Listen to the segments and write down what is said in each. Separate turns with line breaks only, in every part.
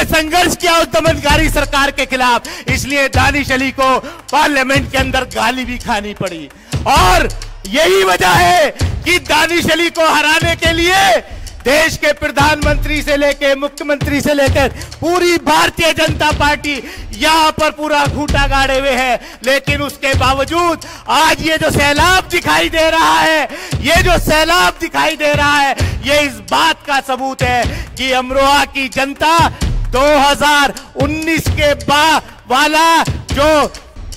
संघर्ष किया उस दमनकारी सरकार के खिलाफ, इसलिए दानिश अली को पार्लियामेंट के अंदर गाली भी खानी पड़ी। और यही वजह है कि दानिश अली को हराने के लिए देश के प्रधानमंत्री से लेकर मुख्यमंत्री से लेकर पूरी भारतीय जनता पार्टी यहां पर पूरा घूंटा गाड़े हुए है। लेकिन उसके बावजूद आज ये जो सैलाब दिखाई दे रहा है, ये जो सैलाब दिखाई दे रहा है, ये इस बात का सबूत है कि अमरोहा की जनता 2019 के वाला जो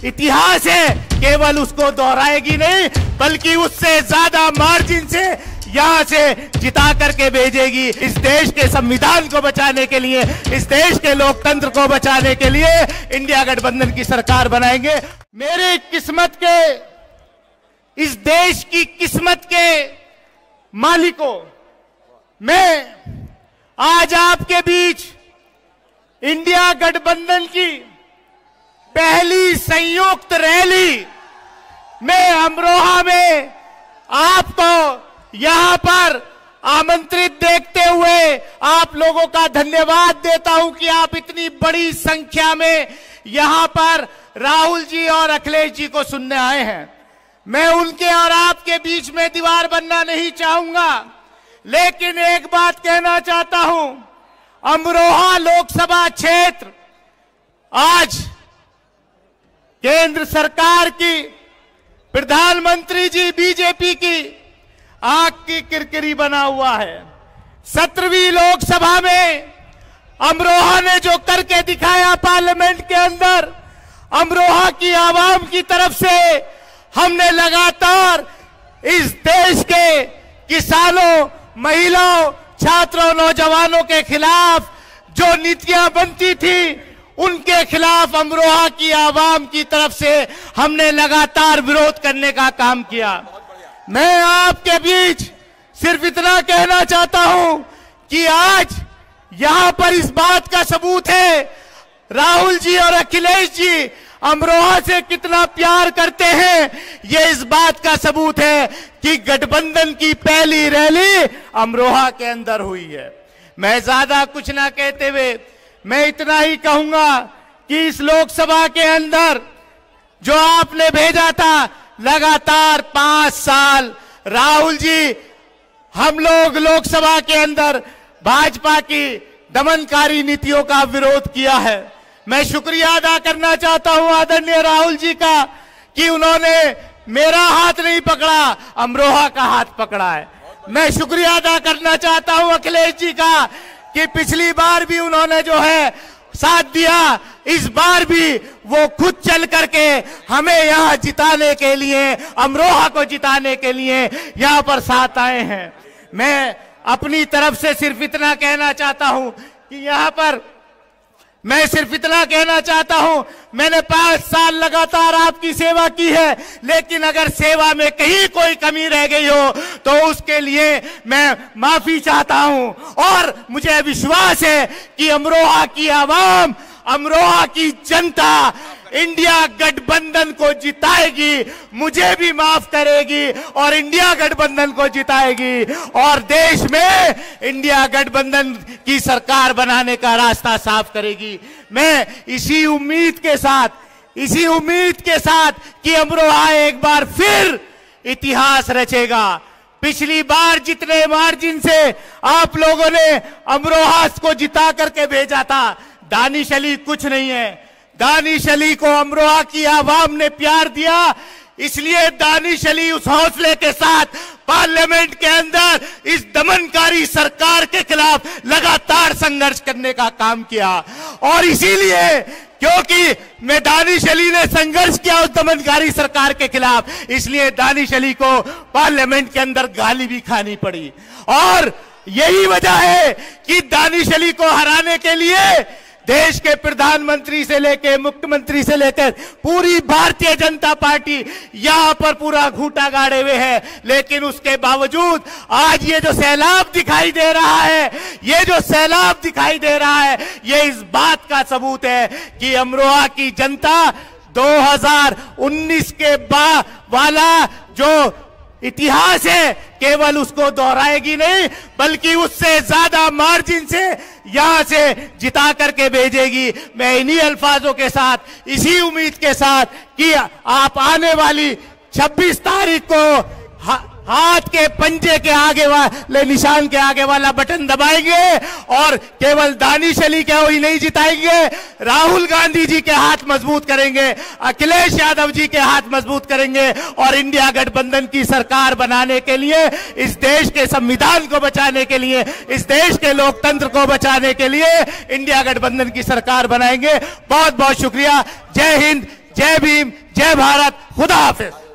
इतिहास है केवल उसको दोहराएगी नहीं, बल्कि उससे ज्यादा मार्जिन से यहां से जिता करके भेजेगी। इस देश के संविधान को बचाने के लिए, इस देश के लोकतंत्र को बचाने के लिए इंडिया गठबंधन की सरकार बनाएंगे। मेरे किस्मत के, इस देश की किस्मत के मालिकों, मैं आज आपके बीच इंडिया गठबंधन की पहली संयुक्त रैली में अमरोहा में आपको यहां पर आमंत्रित देखते हुए आप लोगों का धन्यवाद देता हूं कि आप इतनी बड़ी संख्या में यहां पर राहुल जी और अखिलेश जी को सुनने आए हैं। मैं उनके और आपके बीच में दीवार बनना नहीं चाहूंगा, लेकिन एक बात कहना चाहता हूं, अमरोहा लोकसभा क्षेत्र आज केंद्र सरकार की, प्रधानमंत्री जी बीजेपी की आग की किरकिरी बना हुआ है। 17वीं लोकसभा में अमरोहा ने जो करके दिखाया पार्लियामेंट के अंदर, अमरोहा की आवाम की तरफ से हमने लगातार इस देश के किसानों, महिलाओं, छात्रों, नौजवानों के खिलाफ जो नीतियां बनती थी, उनके खिलाफ अमरोहा की आवाम की तरफ से हमने लगातार विरोध करने का काम किया। मैं आपके बीच सिर्फ इतना कहना चाहता हूं कि आज यहां पर इस बात का सबूत है, राहुल जी और अखिलेश जी अमरोहा से कितना प्यार करते हैं, ये इस बात का सबूत है कि गठबंधन की पहली रैली अमरोहा के अंदर हुई है। मैं ज्यादा कुछ ना कहते हुए मैं इतना ही कहूंगा कि इस लोकसभा के अंदर जो आपने भेजा था, लगातार 5 साल राहुल जी हम लोग लोकसभा के अंदर भाजपा की दमनकारी नीतियों का विरोध किया है। मैं शुक्रिया अदा करना चाहता हूं आदरणीय राहुल जी का कि उन्होंने मेरा हाथ नहीं पकड़ा, अमरोहा का हाथ पकड़ा है। मैं शुक्रिया अदा करना चाहता हूं अखिलेश जी का कि पिछली बार भी उन्होंने जो है साथ दिया, इस बार भी वो खुद चल करके हमें यहां जिताने के लिए, अमरोहा को जिताने के लिए यहां पर साथ आए हैं। मैं अपनी तरफ से सिर्फ इतना कहना चाहता हूं कि यहां पर मैं सिर्फ इतना कहना चाहता हूं, मैंने 5 साल लगातार आपकी सेवा की है, लेकिन अगर सेवा में कहीं कोई कमी रह गई हो तो उसके लिए मैं माफी चाहता हूं। और मुझे विश्वास है कि अमरोहा की आवाम, अमरोहा की जनता इंडिया गठबंधन को जिताएगी, मुझे भी माफ करेगी और इंडिया गठबंधन को जिताएगी और देश में इंडिया गठबंधन की सरकार बनाने का रास्ता साफ करेगी। मैं इसी उम्मीद के साथ कि अमरोहा एक बार फिर इतिहास रचेगा। पिछली बार जितने मार्जिन से आप लोगों ने अमरोहा को जिता करके भेजा था, दानिश अली कुछ नहीं है। दानिश अली को अमरोहा की आवाम ने प्यार दिया, इसलिए दानिश अली उस हौसले के साथ पार्लियामेंट के अंदर इस दमनकारी सरकार के खिलाफ लगातार संघर्ष करने का काम किया। और इसीलिए क्योंकि मैं दानिश अली ने संघर्ष किया उस दमनकारी सरकार के खिलाफ, इसलिए दानिश अली को पार्लियामेंट के अंदर गाली भी खानी पड़ी। और यही वजह है कि दानिश अली को हराने के लिए देश के प्रधानमंत्री से लेकर मुख्यमंत्री से लेकर पूरी भारतीय जनता पार्टी यहां पर पूरा घूंटा गाड़े हुए है। लेकिन उसके बावजूद आज ये जो सैलाब दिखाई दे रहा है, ये जो सैलाब दिखाई दे रहा है, ये इस बात का सबूत है कि अमरोहा की जनता 2019 के वाला जो इतिहास है, केवल उसको दोहराएगी नहीं बल्कि उससे ज्यादा मार्जिन से यहां से जिता करके भेजेगी। मैं इन्हीं अल्फाजों के साथ, इसी उम्मीद के साथ कि आप आने वाली 26 तारीख को हाथ के पंजे के आगे वाले निशान के आगे वाला बटन दबाएंगे और केवल दानिश अली को ही नहीं जिताएंगे, राहुल गांधी जी के हाथ मजबूत करेंगे, अखिलेश यादव जी के हाथ मजबूत करेंगे और इंडिया गठबंधन की सरकार बनाने के लिए, इस देश के संविधान को बचाने के लिए, इस देश के लोकतंत्र को बचाने के लिए इंडिया गठबंधन की सरकार बनाएंगे। बहुत बहुत शुक्रिया। जय हिंद, जय भीम, जय भारत, खुदा हाफिज।